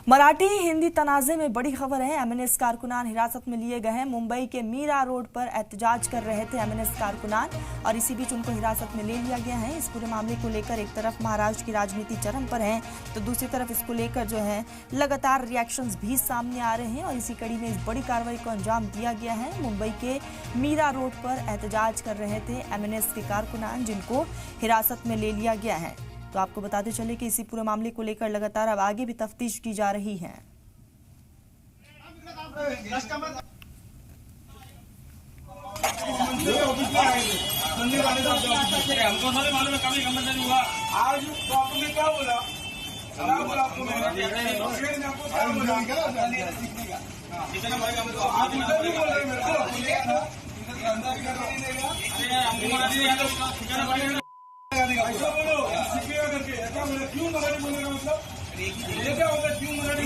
मराठी हिंदी तनाजे में बड़ी खबर है। एमएनएस कारकुनान हिरासत में लिए गए हैं। मुंबई के मीरा रोड पर एहतजाज कर रहे थे एमएनएस कारकुनान और इसी बीच उनको हिरासत में ले लिया गया है। इस पूरे मामले को लेकर एक तरफ महाराष्ट्र की राजनीति चरम पर है तो दूसरी तरफ इसको लेकर जो है लगातार रिएक्शंस भी सामने आ रहे हैं और इसी कड़ी में इस बड़ी कार्रवाई को अंजाम दिया गया है। मुंबई के मीरा रोड पर एहतजाज कर रहे थे एमएनएस के कारकुनान जिनको हिरासत में ले लिया गया है। तो आपको बताते चले कि इसी पूरे मामले को लेकर लगातार अब आगे भी तफ्तीश की जा रही है। हमको मालूम है कभी गमन नहीं हुआ। आज आपने क्या बोला? बोला आपको मैंने आपको क्या बोला? आप इधर भी बोल रहे मेरे को ऐसा बोलो सीखेगा करके ऐसा बोले क्यों मराठी बोलेगा मतलब ये क्या होता है? क्यों मराठी